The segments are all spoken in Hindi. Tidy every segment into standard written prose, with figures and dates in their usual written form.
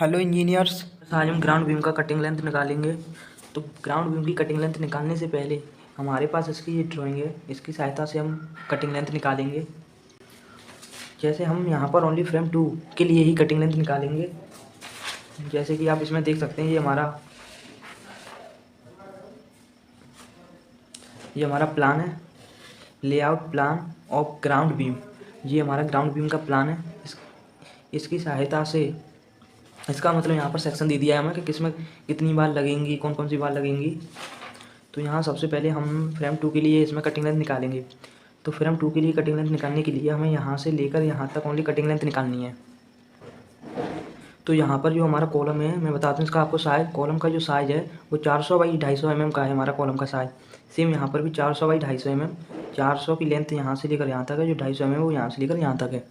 Hello engineers. आज हम ग्राउंड बीम का कटिंग लेंथ निकालेंगे। तो ग्राउंड बीम की कटिंग लेंथ निकालने से पहले हमारे पास इसकी ये ड्राइंग है, इसकी सहायता से हम कटिंग लेंथ निकालेंगे। जैसे हम यहाँ पर ओनली फ्रेम 2 के लिए ही कटिंग लेंथ निकालेंगे। जैसे कि आप इसमें देख सकते हैं, ये हमारा प्लान है, layout plan of ground beam. ये हमारा ग्राउंड बीम का प्लान है। इसकी सहायता से इसका मतलब यहाँ पर सेक्शन दे दिया है हमें कि किसमें कितनी बार लगेंगी, कौन कौन सी बार लगेंगी। तो यहाँ सबसे पहले हम फ्रेम 2 के लिए इसमें कटिंग लेंथ निकालेंगे। तो फ्रेम 2 के लिए कटिंग लेंथ निकालने के लिए हमें यहाँ से लेकर यहाँ तक ओनली कटिंग लेंथ निकालनी है। तो यहाँ पर जो हमारा कॉलम है, मैं बता दूँ इसका आपको साइज, कॉलम का जो साइज़ है वो 400 बाई 250 mm का है हमारा कॉलम का साइज़। सेम यहाँ पर भी 400 बाई 250 mm, 400 की लेंथ यहाँ से लेकर यहाँ तक है, जो 250 mm वो यहाँ से लेकर यहाँ तक है।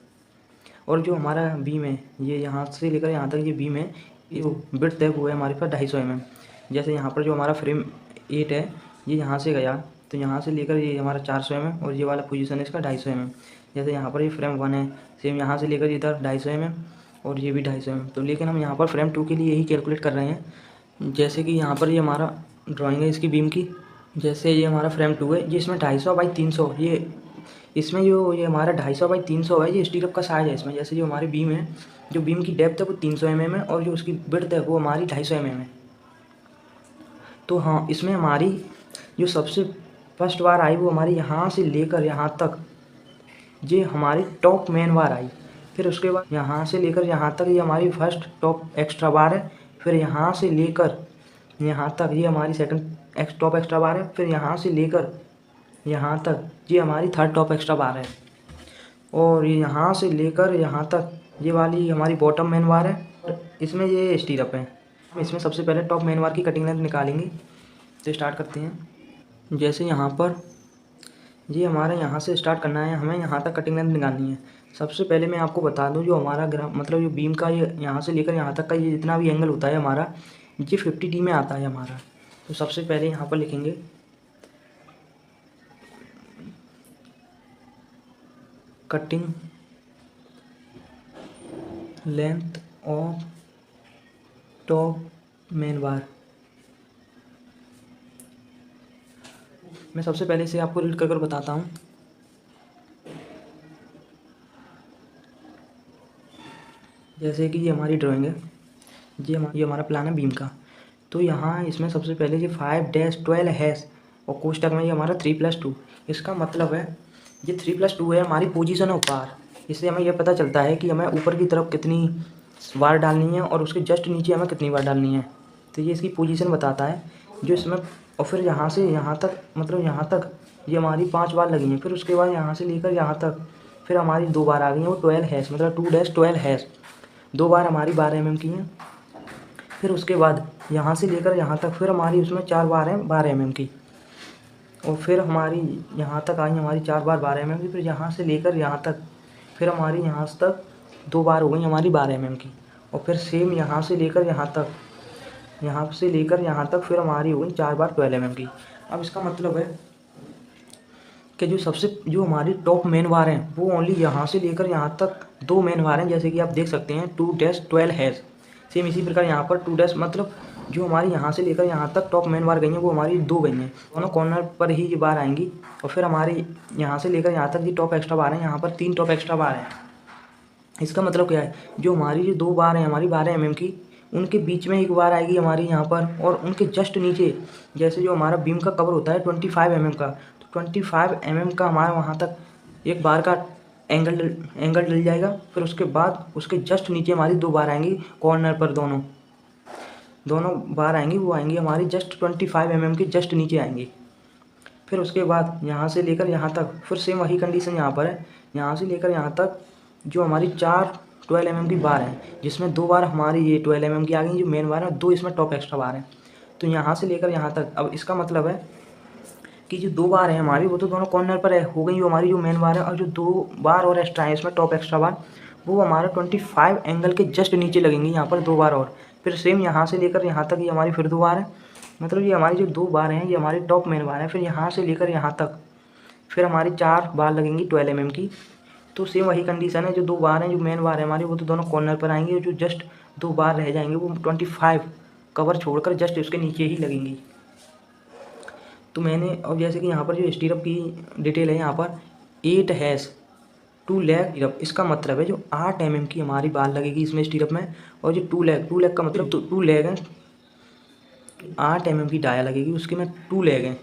और जो हमारा बीम है, ये यहाँ से लेकर यहाँ तक ये बीम है, ये विड्थ है वो है हमारे पास 250 mm। जैसे यहाँ पर जो हमारा फ्रेम 8 है, ये यहाँ से गया, तो यहाँ से लेकर ये हमारा 400 mm और ये वाला पोजीशन है इसका 250 mm। जैसे यहाँ पर ये फ्रेम 1 है, सेम यहाँ से लेकर इधर 250 mm और ये भी 250 mm। तो लेकिन हम यहाँ पर फ्रेम 2 के लिए यही कैलकुलेट कर रहे हैं। जैसे कि यहाँ पर ये हमारा ड्राइंग है इसकी बीम की। जैसे ये हमारा फ्रेम 2 है, जिसमें 250 बाई 300, ये इसमें जो ये हमारा 250 बाई 300 है, ये स्टीरअप का साइज़ है इसमें। जैसे जो हमारी बीम है, जो बीम की डेप्थ है वो 300 mm है और जो उसकी विड्थ है वो हमारी 250 mm है। तो हाँ, इसमें हमारी जो सबसे फर्स्ट बार आई वो हमारी यहाँ से लेकर यहाँ तक, ये हमारी टॉप मेन बार आई। फिर उसके बाद यहाँ से लेकर यहाँ तक ये हमारी फर्स्ट टॉप एक्स्ट्रा बार है। फिर यहाँ से लेकर यहाँ तक ये हमारी सेकंड टॉप एक्स्ट्रा बार है। फिर यहाँ से लेकर यहाँ तक ये हमारी थर्ड टॉप एक्स्ट्रा बार है। और ये यहाँ से लेकर यहाँ तक ये वाली हमारी बॉटम मेन बार है। इसमें ये स्टीरअप है। इसमें सबसे पहले टॉप मेन बार की कटिंग लेंथ निकालेंगे। तो स्टार्ट करते हैं। जैसे यहाँ पर ये हमारा यहाँ से स्टार्ट करना है, हमें यहाँ तक कटिंग लेंथ निकालनी है। सबसे पहले मैं आपको बता दूँ, जो हमारा मतलब जो बीम का ये यहाँ से लेकर यहाँ तक का ये जितना भी एंगल होता है हमारा, ये 50D में आता है हमारा। तो सबसे पहले यहाँ पर लिखेंगे cutting length of top main बार। मैं सबसे पहले इसे आपको रीड कर बताता हूँ। जैसे कि ये हमारी ड्राइंग है, ये हमारा प्लान है बीम का। तो यहाँ इसमें सबसे पहले ये 5-12 हैश और कोष्टक में ये हमारा 3+2। इसका मतलब है ये 3+2 है हमारी पोजीशन ऑफ बार। इससे हमें यह पता चलता है कि हमें ऊपर की तरफ कितनी बार डालनी है और उसके जस्ट नीचे हमें कितनी बार डालनी है। तो ये इसकी पोजीशन बताता है जो इसमें। और फिर यहाँ से यहाँ तक, मतलब यहाँ तक ये हमारी 5 बार लगी हैं। फिर उसके बाद यहाँ से लेकर यहाँ तक फिर हमारी 2 बार आ गई हैं, वो 12 हैश, मतलब 2-12 हैश। 2 बार हमारी 12 mm की हैं। फिर उसके बाद यहाँ से लेकर यहाँ तक फिर हमारी उसमें 4 बार हैं 12 mm की। और फिर हमारी यहाँ तक आई हमारी 4 बार 12 mm की। फिर यहाँ से लेकर यहाँ तक फिर हमारी यहाँ तक 2 बार हो गई हमारी 12 mm की। और फिर सेम यहाँ से लेकर यहाँ तक फिर हमारी हो गई 4 बार 12 mm की। अब इसका मतलब है कि जो हमारी टॉप मेन बार हैं वो ओनली यहाँ से लेकर यहाँ तक 2 मेन बार हैं। जैसे कि आप देख सकते हैं 2-12 हैश। सेम इसी प्रकार यहाँ पर 2 मतलब जो हमारी यहाँ से लेकर यहाँ तक टॉप मेन बार गई हैं वो हमारी 2 गई हैं। दोनों कॉर्नर पर ही ये बार आएंगी। और फिर हमारी यहाँ से लेकर यहाँ तक ये टॉप एक्स्ट्रा बार हैं, यहाँ पर 3 टॉप एक्स्ट्रा बार हैं। इसका मतलब क्या है, जो हमारी जो 2 बार हैं हमारी 12 mm की, उनके बीच में एक बार आएगी हमारी यहाँ पर। और उनके जस्ट नीचे, जैसे जो हमारा बीम का कवर होता है 25 mm का, तो 25 mm का हमारा वहाँ तक एक बार का एंगल डल जाएगा। फिर उसके बाद उसके जस्ट नीचे हमारी 2 बार आएंगी कॉर्नर पर, दोनों बार आएंगी, वो आएंगी हमारी जस्ट 25 mm के जस्ट नीचे आएंगी। फिर उसके बाद यहाँ से लेकर यहाँ तक फिर सेम वही कंडीशन यहाँ पर है। यहाँ से लेकर यहाँ तक जो हमारी 4 12 mm की बार हैं, जिसमें 2 बार हमारी ये 12 mm की आ गई जो मेन बार है, 2 इसमें टॉप एक्स्ट्रा बार हैं। तो यहाँ से लेकर यहाँ तक, अब इसका मतलब है कि जो 2 बार हैं हमारी वो तो दोनों कॉर्नर पर हो गई, जो हमारी जो मेन बार है। और जो 2 बार और एक्स्ट्रा है इसमें टॉप एक्स्ट्रा बार, वो हमारा 25 एंगल के जस्ट नीचे लगेंगी यहाँ पर 2 बार और। फिर सेम यहाँ से लेकर यहाँ तक ये हमारी फिर 2 बार है। मतलब ये हमारी जो 2 बार हैं ये हमारी टॉप मेन बार है। फिर यहाँ से लेकर यहाँ तक फिर हमारी 4 बार लगेंगी 12 mm की। तो सेम वही कंडीशन है, जो 2 बार हैं, जो मेन बार है हमारे वो तो दोनों कॉर्नर पर आएंगे, और जो जस्ट 2 बार रह जाएंगे वो 25 कवर छोड़कर जस्ट उसके नीचे ही लगेंगी। तो मैंने अब जैसे कि यहाँ पर जो स्टीरअप की डिटेल है, यहाँ पर 8 हैश 2 लेग स्टीरअप, इसका मतलब है जो 8 mm की हमारी बाल लगेगी इसमें स्टीरअप में, और जो 2 लेग का मतलब 2 लेग है, 8 mm की डाया लगेगी उसके में 2 लेग हैं।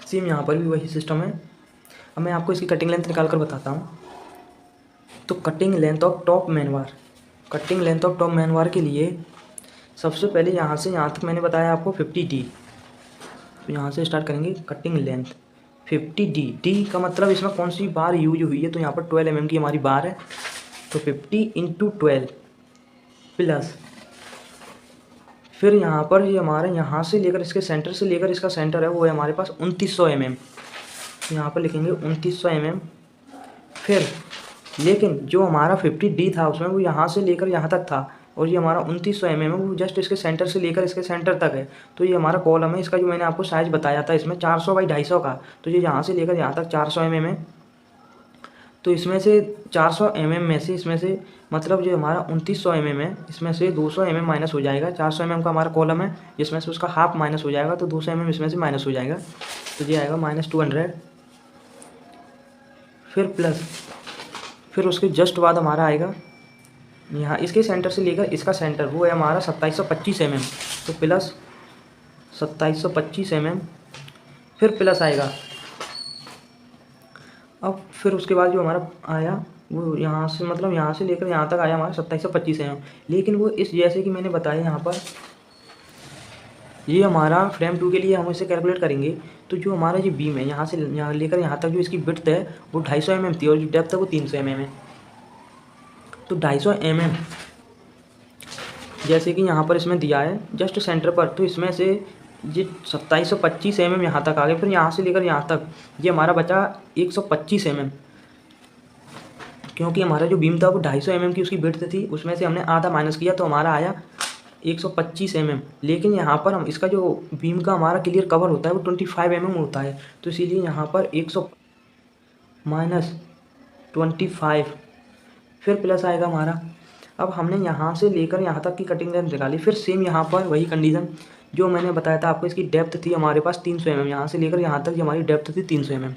सेम यहाँ पर भी वही सिस्टम है। अब मैं आपको इसकी कटिंग लेंथ निकाल कर बताता हूँ। तो cutting length of top main bar, cutting length of top main bar के लिए सबसे पहले यहाँ से यहाँ तक मैंने बताया आपको 50D। तो यहाँ से स्टार्ट करेंगे कटिंग लेंथ 50D। डी का मतलब इसमें कौन सी बार यूज हुई है, तो यहाँ पर 12 mm की हमारी बार है, तो 50 × 12 प्लस फिर यहाँ पर ये हमारे यहाँ से लेकर इसके सेंटर से लेकर इसका सेंटर है वो है हमारे पास 2900 mm। तो यहाँ पर लिखेंगे 2900 mm। फिर लेकिन जो हमारा 50D था उसमें वो यहाँ से लेकर यहाँ तक था, और ये हमारा 2900 mm है वो जस्ट इसके सेंटर से लेकर इसके सेंटर तक है। तो ये हमारा कॉलम है, इसका जो मैंने आपको साइज़ बताया था इसमें 400 बाई 250 का, तो ये यहाँ से लेकर यहाँ तक 400 mm है। तो इसमें से 400 mm में से इसमें से मतलब जो हमारा 2900 mm है इसमें से 200 mm माइनस हो जाएगा। 400 mm का हमारा कॉलम है जिसमें से उसका हाफ माइनस हो जाएगा, तो 200 mm इसमें से माइनस हो जाएगा, तो ये आएगा -200। फिर प्लस फिर उसके जस्ट बाद हमारा आएगा यहाँ इसके सेंटर से लेकर इसका सेंटर वो है हमारा 2725 mm, तो प्लस 2725 mm। फिर प्लस आएगा, अब फिर उसके बाद जो हमारा आया वो यहाँ से मतलब यहाँ से लेकर यहाँ तक आया हमारा 2725 mm। लेकिन वो इस जैसे कि मैंने बताया यहाँ पर ये हमारा फ्रेम 2 के लिए हम इसे कैलकुलेट करेंगे। तो जो हमारा जो बीम है यहाँ से यहाँ लेकर यहाँ तक जो इसकी विड्थ है वो 250 mm थी, और जो डेप्थ है वो 300 mm है। तो 250 mm जैसे कि यहाँ पर इसमें दिया है जस्ट सेंटर पर, तो इसमें से ये 2725 mm यहाँ तक आ गए। फिर यहाँ से लेकर यहाँ तक ये हमारा बचा 125 mm, क्योंकि हमारा जो बीम था वो 250 mm की उसकी विड्थ थी, उसमें से हमने आधा माइनस किया तो हमारा आया 125 mm। लेकिन यहाँ पर हम इसका जो बीम का हमारा क्लियर कवर होता है वो 25 mm होता है, तो इसीलिए यहाँ पर 100 माइनस 25 फिर प्लस आएगा हमारा। अब हमने यहाँ से लेकर यहाँ तक की कटिंग लेंथ निकाली। फिर सेम यहाँ पर वही कंडीशन जो मैंने बताया था आपको, इसकी डेप्थ थी हमारे पास 300 mm, यहाँ से लेकर यहाँ तक हमारी डेप्थ थी 300 mm।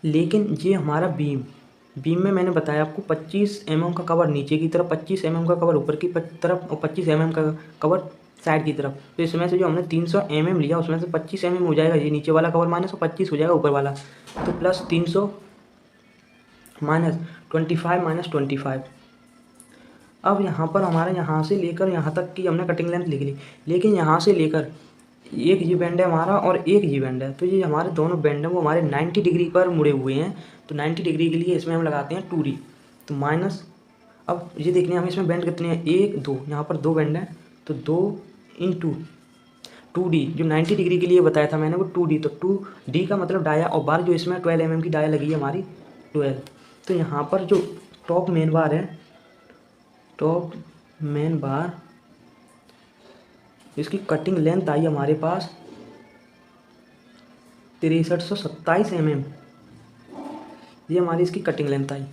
लेकिन ये हमारा बीम में मैंने बताया आपको 25 mm का कवर नीचे की तरफ, 25 mm का कवर ऊपर की तरफ, और 25 mm का कवर साइड की तरफ। तो इसमें से जो हमने 300 mm लिया उसमें से 25 mm हो जाएगा ये नीचे वाला कवर माइनस, और 25 हो जाएगा ऊपर वाला, तो प्लस 300 माइनस 25। अब यहाँ पर हमारा यहाँ से लेकर यहाँ तक की हमने कटिंग लेंथ लिख ली, लेकिन यहाँ से लेकर एक ये बैंड है हमारा और एक ये बैंड है, तो ये हमारे दोनों बैंड हैं वो हमारे 90 डिग्री पर मुड़े हुए हैं। तो 90 डिग्री के लिए इसमें हम लगाते हैं 2D, तो माइनस। अब ये देखने हमें इसमें बैंड कितने हैं, 1 2, यहाँ पर 2 बैंड हैं, तो 2 × 2D जो 90 डिग्री के लिए बताया था मैंने वो 2D, तो 2D का मतलब डाया, और बार जो इसमें 12 mm की डाया लगी है हमारी 12। तो यहाँ पर जो टॉप मेन बार है, टॉप मेन बार इसकी कटिंग लेंथ आई हमारे पास 6327 mm, ये हमारी इसकी कटिंग लेंथ आई।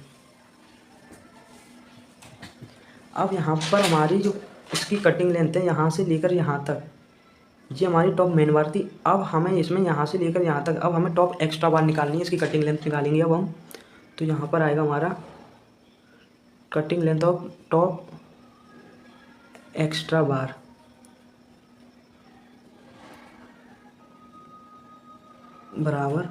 अब यहाँ पर हमारी जो इसकी कटिंग लेंथ है यहाँ से लेकर यहाँ तक, ये हमारी टॉप मेन बार थी। अब हमें इसमें यहाँ से लेकर यहाँ तक अब हमें टॉप एक्स्ट्रा बार निकालनी है, इसकी कटिंग लेंथ निकालेंगे अब हम। तो यहाँ पर आएगा हमारा cutting length of top extra bar, बराबर।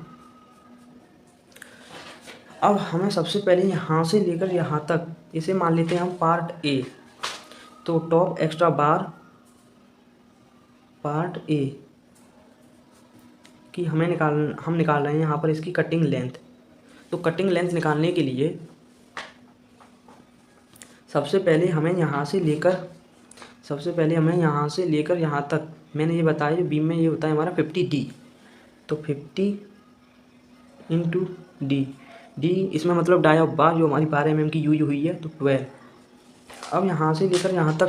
अब हमें सबसे पहले यहाँ से लेकर यहाँ तक इसे मान लेते हैं हम पार्ट ए। तो top extra bar part A की हम निकाल रहे हैं यहाँ पर इसकी कटिंग लेंथ। तो कटिंग लेंथ निकालने के लिए सबसे पहले हमें यहाँ से लेकर यहाँ तक मैंने ये बताया जो बीम में ये होता है हमारा 50D, तो 50 × D इसमें मतलब डाया बार जो हमारी 12 mm की यूज हुई है, तो 12। अब यहाँ से लेकर यहाँ तक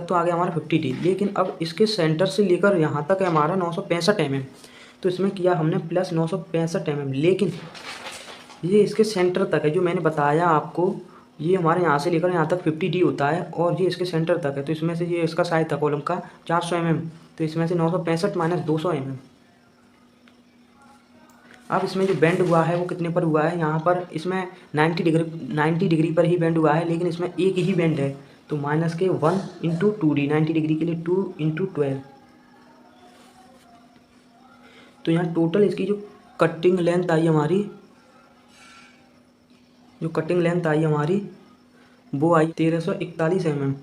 तो आ गया हमारा 50D। लेकिन अब इसके सेंटर से लेकर यहाँ तक है हमारा 965 mm, तो इसमें किया हमने प्लस 965 mm, लेकिन ये इसके सेंटर तक है। जो मैंने बताया आपको, ये हमारे यहाँ से लेकर यहाँ तक 50D होता है और ये इसके सेंटर तक है। तो इसमें से ये इसका साइज था कॉलम का 400 mm, तो इसमें से 965 माइनस 200 mm। अब इसमें जो बेंड हुआ है वो कितने पर हुआ है, यहाँ पर इसमें 90 डिग्री पर ही बेंड हुआ है, लेकिन इसमें एक ही बेंड है। तो माइनस के 1 इंटू 2D, 90 डिग्री के लिए 2 इंटू 12। तो यहाँ टोटल इसकी जो कटिंग लेंथ आई हमारी, वो आई 1341 mm।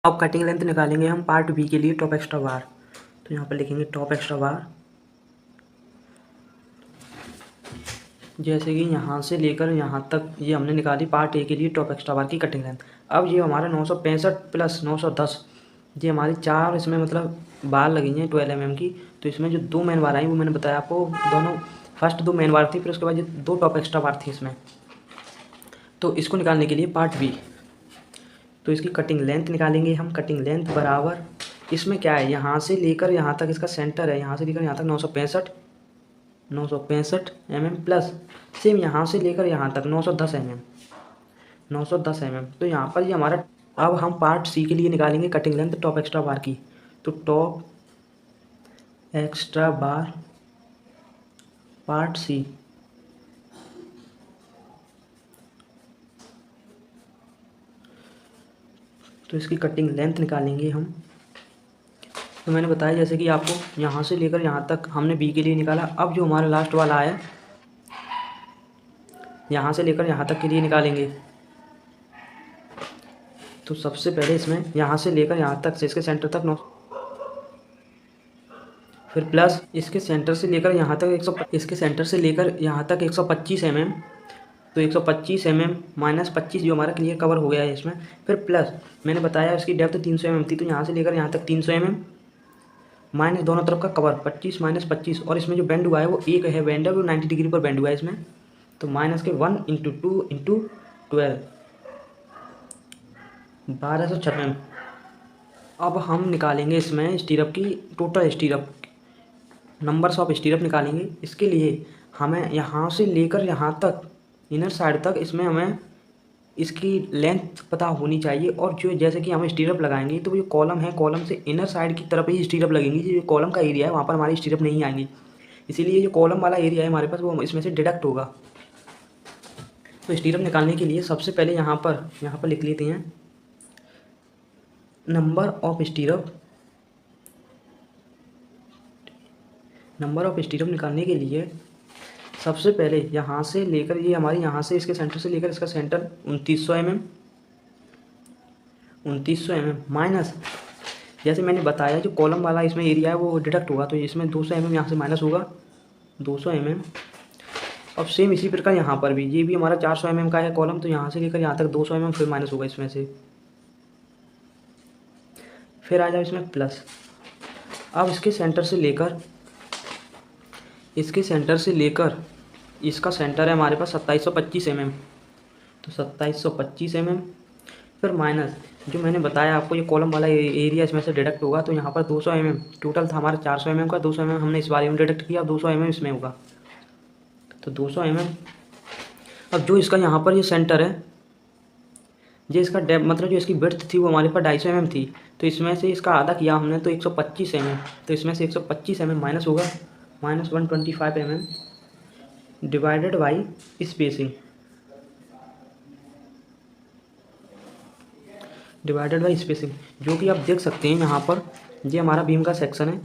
अब कटिंग लेंथ निकालेंगे हम पार्ट बी के लिए, टॉप एक्स्ट्रा बार। तो यहाँ पर लिखेंगे टॉप एक्स्ट्रा बार, जैसे कि यहाँ से लेकर यहाँ तक ये हमने निकाली पार्ट ए के लिए टॉप एक्स्ट्रा बार की कटिंग लेंथ। अब ये हमारा 965 प्लस 910, ये हमारी 4 इसमें मतलब बार लगी हैं 12 mm की। तो इसमें जो 2 मेन बार आई वो मैंने बताया आपको, दोनों फर्स्ट 2 मेन बार थी, फिर उसके बाद ये 2 टॉप एक्स्ट्रा बार थी इसमें। तो इसको निकालने के लिए पार्ट बी, तो इसकी कटिंग लेंथ निकालेंगे हम। कटिंग लेंथ बराबर, इसमें क्या है, यहाँ से लेकर यहाँ तक इसका सेंटर है, यहाँ से लेकर यहाँ तक 965 mm प्लस सेम यहाँ से लेकर यहाँ तक 910 mm। तो यहाँ पर ये हमारा, अब हम पार्ट सी के लिए निकालेंगे कटिंग लेंथ टॉप एक्स्ट्रा बार की। तो टॉप एक्स्ट्रा बार पार्ट सी, तो इसकी कटिंग लेंथ निकालेंगे हम। तो मैंने बताया जैसे कि आपको, यहाँ से लेकर यहाँ तक हमने बी के लिए निकाला। अब जो हमारा लास्ट वाला है, यहाँ से लेकर यहाँ तक के लिए निकालेंगे। तो सबसे पहले इसमें यहाँ से लेकर यहाँ तक से इसके सेंटर तक 9, फिर प्लस इसके सेंटर से लेकर यहाँ तक 125 mm। तो 125 mm माइनस 25 जो हमारा क्लियर कवर हो गया है इसमें। फिर प्लस मैंने बताया इसकी डेप्थ 300 mm थी, तो यहाँ से लेकर यहाँ तक 300 mm माइनस दोनों तरफ का कवर 25 माइनस 25, और इसमें जो बेंड हुआ है वो एक है बेंड है, वो 90 डिग्री पर बेंड हुआ है इसमें। तो माइनस के 1 इंटू 2 इंटू 12, 1206 mm। अब हम निकालेंगे इसमें स्टीरअप की टोटल स्टीरअप, नंबर्स ऑफ स्टीरअप निकालेंगे। इसके लिए हमें यहाँ से लेकर यहाँ तक इनर साइड तक इसमें हमें इसकी लेंथ पता होनी चाहिए। और जो जैसे कि हमें स्टीरअप लगाएंगे, तो जो कॉलम है, कॉलम से इनर साइड की तरफ ही स्टीरअप लगेंगी। जो कॉलम का एरिया है वहाँ पर हमारी स्टीरअप नहीं आएंगी, इसीलिए जो कॉलम वाला एरिया है हमारे पास वो इसमें से डिडक्ट होगा। तो स्टीरअप निकालने के लिए सबसे पहले यहाँ पर लिख लेते हैं नंबर ऑफ स्टीरअप निकालने के लिए सबसे पहले यहाँ से लेकर ये हमारी यहाँ से इसके सेंटर से लेकर इसका सेंटर 2900 mm माइनस, जैसे मैंने बताया जो कॉलम वाला इसमें एरिया है वो डिडक्ट होगा, तो इसमें 200 mm यहाँ से माइनस होगा 200 mm। अब सेम इसी प्रकार यहाँ पर भी, ये भी हमारा 400 mm का है कॉलम, तो यहाँ से लेकर यहाँ तक 200 mm फिर माइनस होगा इसमें से, फिर आ जाओ इसमें प्लस। अब इसके सेंटर से लेकर इसका सेंटर है हमारे पास 2725 mm, तो 2725 mm फिर माइनस जो मैंने बताया आपको ये कॉलम वाला एरिया इसमें से डिडक्ट होगा। तो यहाँ पर 200 mm टोटल था हमारा 400 mm का, 200 mm हमने इस बारे में डिडक्ट किया, अब 200 mm इसमें होगा, तो 200 mm। अब जो इसका यहाँ पर ये सेंटर है, जो इसका डेप्थ मतलब जो इसकी विड्थ थी वो हमारे पास 250 mm थी, तो इसमें से इसका आधा किया हमने तो 125 mm, तो इसमें से 125 mm माइनस होगा minus 125 mm divided by spacing, जो कि आप देख सकते हैं यहाँ पर ये हमारा बीम का सेक्शन है।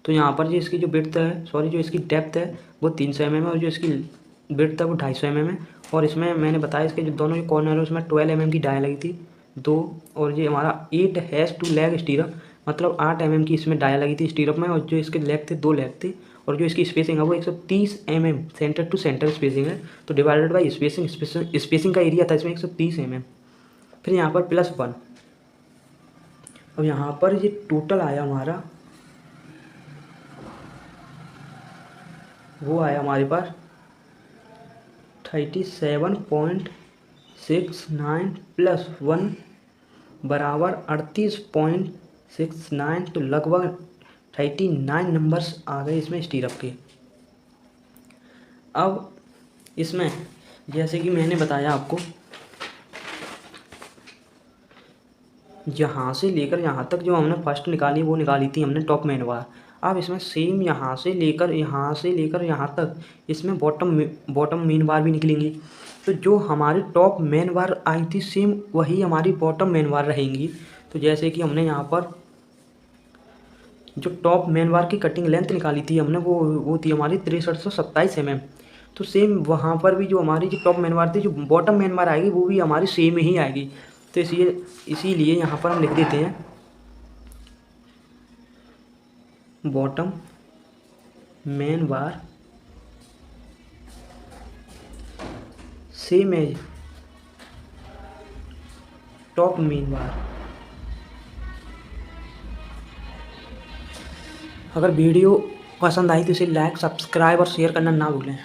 तो यहाँ पर जो इसकी जो विड्थ है, जो इसकी डेप्थ है वो 300 mm है, और जो इसकी विड्थ है वो 250 mm है। और इसमें मैंने बताया इसके जो दोनों जो कॉर्नर है उसमें 12 mm की डाई लगी थी 2, और ये हमारा 8 हैज़ टू लेग स्टीरअप, मतलब 8 mm की इसमें डाई लगी थी स्टीरअप में, और जो इसके लेग थे 2 लेग थे, और जो इसकी स्पेसिंग है वो 130 mm centre to centre spacing है। तो डिवाइडेड बाई स्पेसिंग का एरिया था इसमें 130 mm, फिर यहाँ पर प्लस 1। अब यहाँ पर ये टोटल आया हमारा, वो आया हमारे पास 37.69 प्लस 1 बराबर 38.69, तो लगभग 39 नंबर्स आ गए इसमें स्टीरअप के। अब इसमें जैसे कि मैंने बताया आपको, यहाँ से लेकर यहाँ तक जो हमने फर्स्ट निकाली वो निकाली थी हमने टॉप मेन बार। अब इसमें सेम यहाँ से लेकर यहाँ तक इसमें बॉटम मेन बार भी निकलेंगी। तो जो हमारी टॉप मेन बार आई थी सेम वही हमारी बॉटम मेन बार रहेंगी। तो जैसे कि हमने यहाँ पर जो टॉप मेन बार की कटिंग लेंथ निकाली थी हमने वो थी हमारी 6327 mm। तो सेम वहाँ पर भी जो हमारी जो टॉप मेन बार थी, जो बॉटम मेन बार आएगी वो भी हमारी सेम ही आएगी। तो इसीलिए यहाँ पर हम लिख देते हैं bottom main bar same as top main bar. अगर वीडियो पसंद आई तो इसे लाइक, सब्सक्राइब और शेयर करना ना भूलें।